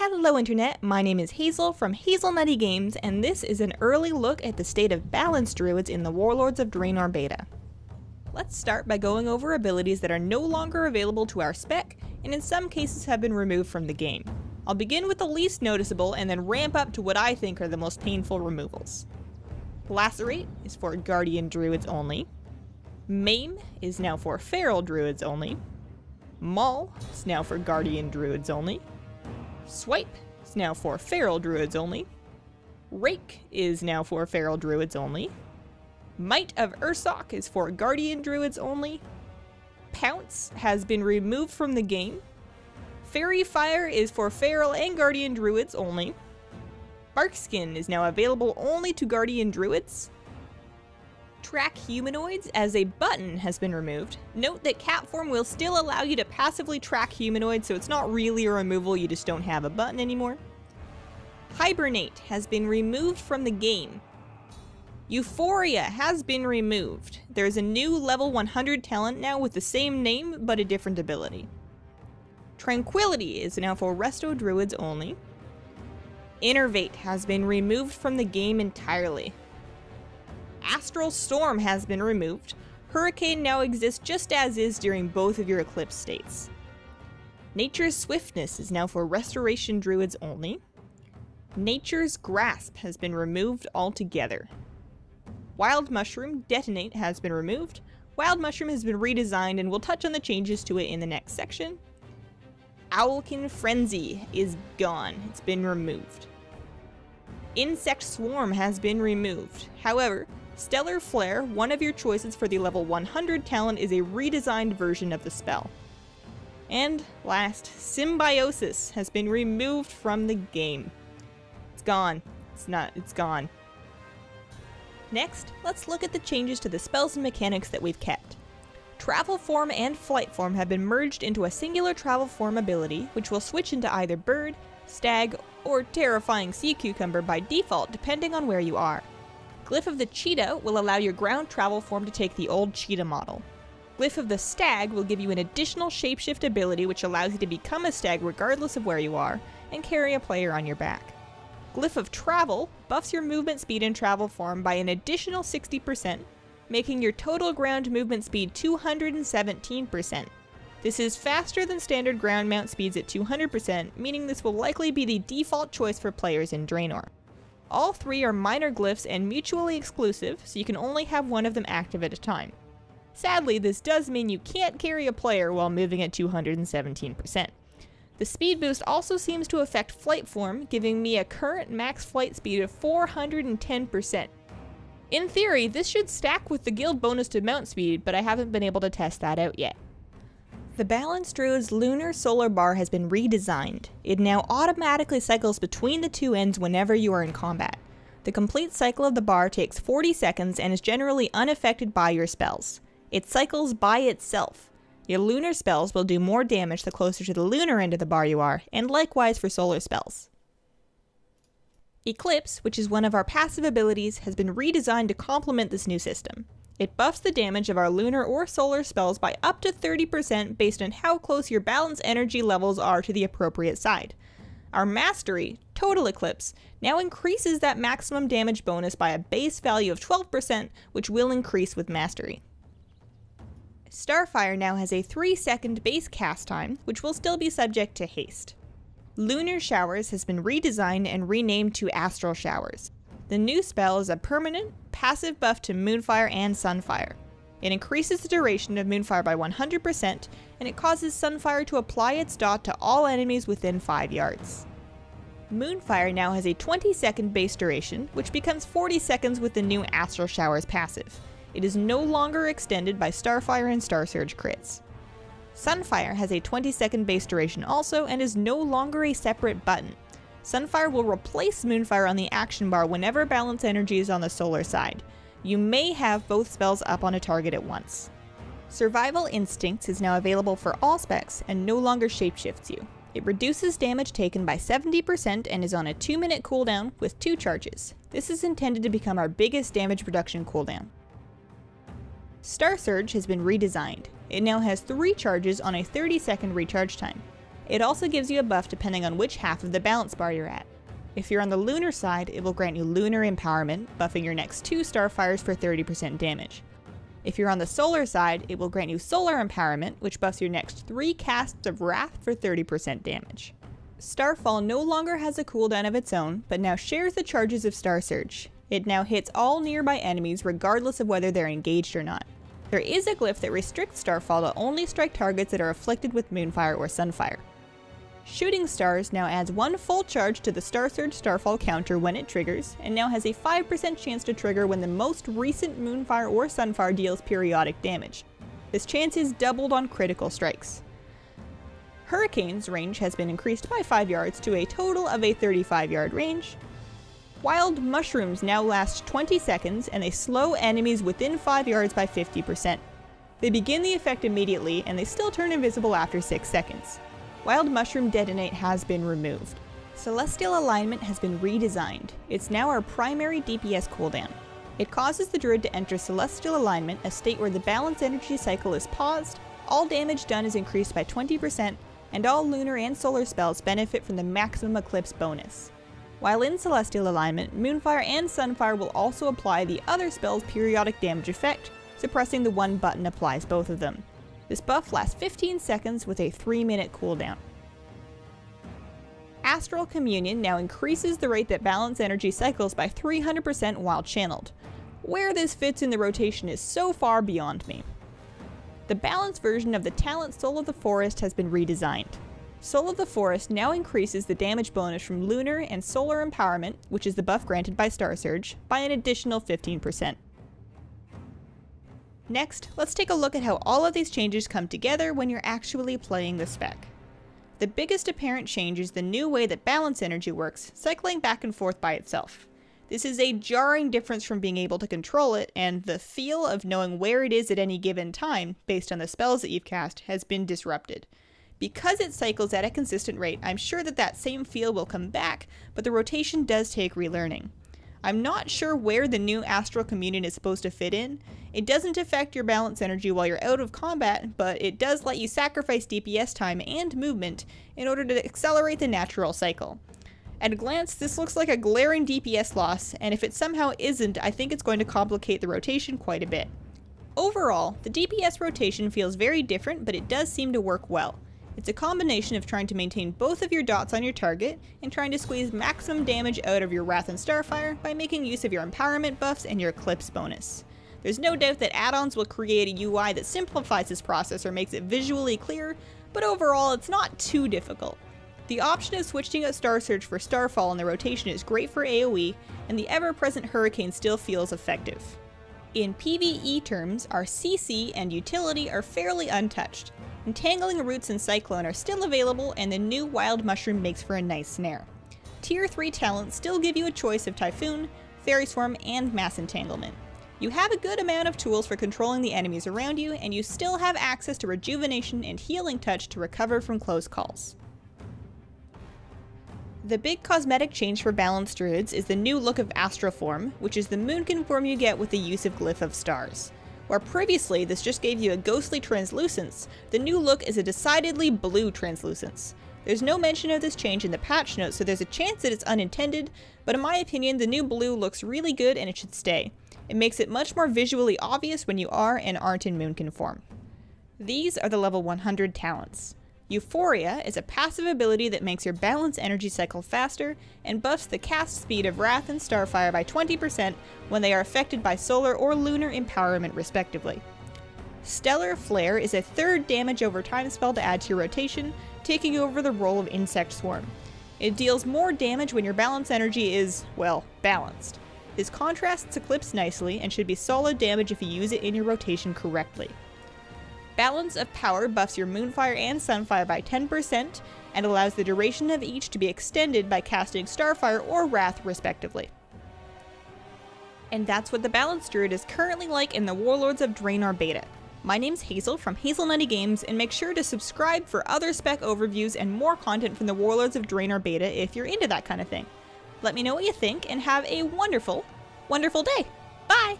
Hello Internet, my name is Hazel from Hazelnutty Games, and this is an early look at the state of Balance Druids in the Warlords of Draenor Beta. Let's start by going over abilities that are no longer available to our spec, and in some cases have been removed from the game. I'll begin with the least noticeable and then ramp up to what I think are the most painful removals. Lacerate is for Guardian Druids only. Maim is now for Feral Druids only. Maul is now for Guardian Druids only. Swipe is now for Feral Druids only. Rake is now for Feral Druids only. Might of Ursoc is for Guardian Druids only. Pounce has been removed from the game. Fairy Fire is for Feral and Guardian Druids only. Barkskin is now available only to Guardian Druids. Track Humanoids as a button has been removed. Note that Catform will still allow you to passively track humanoids, so it's not really a removal, you just don't have a button anymore. Hibernate has been removed from the game. Euphoria has been removed. There's a new level 100 talent now with the same name but a different ability. Tranquility is now for Resto Druids only. Innervate has been removed from the game entirely. Astral Storm has been removed. Hurricane now exists just as is during both of your Eclipse states. Nature's Swiftness is now for Restoration Druids only. Nature's Grasp has been removed altogether. Wild Mushroom Detonate has been removed. Wild Mushroom has been redesigned, and we'll touch on the changes to it in the next section. Owlkin Frenzy is gone. It's been removed. Insect Swarm has been removed. However, Stellar Flare, one of your choices for the level 100 talent, is a redesigned version of the spell. And last, Symbiosis has been removed from the game. It's gone. It's gone. Next, let's look at the changes to the spells and mechanics that we've kept. Travel Form and Flight Form have been merged into a singular Travel Form ability, which will switch into either Bird, Stag, or Terrifying Sea Cucumber by default depending on where you are. Glyph of the Cheetah will allow your ground travel form to take the old cheetah model. Glyph of the Stag will give you an additional shapeshift ability which allows you to become a stag regardless of where you are, and carry a player on your back. Glyph of Travel buffs your movement speed and travel form by an additional 60%, making your total ground movement speed 217%. This is faster than standard ground mount speeds at 200%, meaning this will likely be the default choice for players in Draenor. All three are minor glyphs and mutually exclusive, so you can only have one of them active at a time. Sadly, this does mean you can't carry a player while moving at 217%. The speed boost also seems to affect flight form, giving me a current max flight speed of 410%. In theory, this should stack with the guild bonus to mount speed, but I haven't been able to test that out yet. The Balance Druid's lunar solar bar has been redesigned. It now automatically cycles between the two ends whenever you are in combat. The complete cycle of the bar takes 40 seconds and is generally unaffected by your spells. It cycles by itself. Your lunar spells will do more damage the closer to the lunar end of the bar you are, and likewise for solar spells. Eclipse, which is one of our passive abilities, has been redesigned to complement this new system. It buffs the damage of our lunar or solar spells by up to 30% based on how close your balance energy levels are to the appropriate side. Our Mastery, Total Eclipse, now increases that maximum damage bonus by a base value of 12%, which will increase with Mastery. Starfire now has a 3-second base cast time, which will still be subject to haste. Lunar Showers has been redesigned and renamed to Astral Showers. The new spell is a permanent, passive buff to Moonfire and Sunfire. It increases the duration of Moonfire by 100%, and it causes Sunfire to apply its dot to all enemies within 5 yards. Moonfire now has a 20-second base duration, which becomes 40 seconds with the new Astral Showers passive. It is no longer extended by Starfire and Starsurge crits. Sunfire has a 20-second base duration also, and is no longer a separate button. Sunfire will replace Moonfire on the action bar whenever balance energy is on the solar side. You may have both spells up on a target at once. Survival Instincts is now available for all specs and no longer shapeshifts you. It reduces damage taken by 70% and is on a 2-minute cooldown with 2 charges. This is intended to become our biggest damage reduction cooldown. Starsurge has been redesigned. It now has 3 charges on a 30-second recharge time. It also gives you a buff depending on which half of the balance bar you're at. If you're on the lunar side, it will grant you lunar empowerment, buffing your next 2 starfires for 30% damage. If you're on the solar side, it will grant you solar empowerment, which buffs your next 3 casts of wrath for 30% damage. Starfall no longer has a cooldown of its own, but now shares the charges of Star Surge. It now hits all nearby enemies regardless of whether they're engaged or not. There is a glyph that restricts Starfall to only strike targets that are afflicted with Moonfire or Sunfire. Shooting Stars now adds 1 full charge to the Star Surge Starfall counter when it triggers, and now has a 5% chance to trigger when the most recent Moonfire or Sunfire deals periodic damage. This chance is doubled on critical strikes. Hurricane's range has been increased by 5 yards to a total of a 35-yard range. Wild Mushrooms now last 20 seconds, and they slow enemies within 5 yards by 50%. They begin the effect immediately, and they still turn invisible after 6 seconds. Wild Mushroom Detonate has been removed. Celestial Alignment has been redesigned. It's now our primary DPS cooldown. It causes the druid to enter Celestial Alignment, a state where the balance energy cycle is paused, all damage done is increased by 20%, and all lunar and solar spells benefit from the maximum eclipse bonus. While in Celestial Alignment, Moonfire and Sunfire will also apply the other spell's periodic damage effect, suppressing the one button applies both of them. This buff lasts 15 seconds with a 3-minute cooldown. Astral Communion now increases the rate that balance energy cycles by 300% while channeled. Where this fits in the rotation is so far beyond me. The balanced version of the talent Soul of the Forest has been redesigned. Soul of the Forest now increases the damage bonus from Lunar and Solar Empowerment, which is the buff granted by Star Surge, by an additional 15%. Next, let's take a look at how all of these changes come together when you're actually playing the spec. The biggest apparent change is the new way that balance energy works, cycling back and forth by itself. This is a jarring difference from being able to control it, and the feel of knowing where it is at any given time, based on the spells that you've cast, has been disrupted. Because it cycles at a consistent rate, I'm sure that that same feel will come back, but the rotation does take relearning. I'm not sure where the new Astral Communion is supposed to fit in. It doesn't affect your balance energy while you're out of combat, but it does let you sacrifice DPS time and movement in order to accelerate the natural cycle. At a glance, this looks like a glaring DPS loss, and if it somehow isn't, I think it's going to complicate the rotation quite a bit. Overall, the DPS rotation feels very different, but it does seem to work well. It's a combination of trying to maintain both of your dots on your target, and trying to squeeze maximum damage out of your Wrath and Starfire by making use of your empowerment buffs and your Eclipse bonus. There's no doubt that add-ons will create a UI that simplifies this process or makes it visually clear, but overall it's not too difficult. The option of switching out Star Surge for Starfall in the rotation is great for AoE, and the ever-present Hurricane still feels effective. In PvE terms, our CC and utility are fairly untouched. Entangling Roots and Cyclone are still available, and the new Wild Mushroom makes for a nice snare. Tier 3 talents still give you a choice of Typhoon, Fairy Swarm, and Mass Entanglement. You have a good amount of tools for controlling the enemies around you, and you still have access to Rejuvenation and Healing Touch to recover from close calls. The big cosmetic change for Balance Druids is the new look of Astral Form, which is the Boomkin form you get with the use of Glyph of Stars. Where previously this just gave you a ghostly translucence, the new look is a decidedly blue translucence. There's no mention of this change in the patch notes, so there's a chance that it's unintended, but in my opinion the new blue looks really good and it should stay. It makes it much more visually obvious when you are and aren't in Moonkin form. These are the level 100 talents. Euphoria is a passive ability that makes your balance energy cycle faster and buffs the cast speed of Wrath and Starfire by 20% when they are affected by solar or lunar empowerment respectively. Stellar Flare is a 3rd damage over time spell to add to your rotation, taking over the role of Insect Swarm. It deals more damage when your balance energy is, well, balanced. This contrasts Eclipse nicely and should be solid damage if you use it in your rotation correctly. Balance of Power buffs your Moonfire and Sunfire by 10% and allows the duration of each to be extended by casting Starfire or Wrath respectively. And that's what the Balance Druid is currently like in the Warlords of Draenor Beta. My name's Hazel from Hazelnutty Games, and make sure to subscribe for other spec overviews and more content from the Warlords of Draenor Beta if you're into that kind of thing. Let me know what you think and have a wonderful, wonderful day. Bye!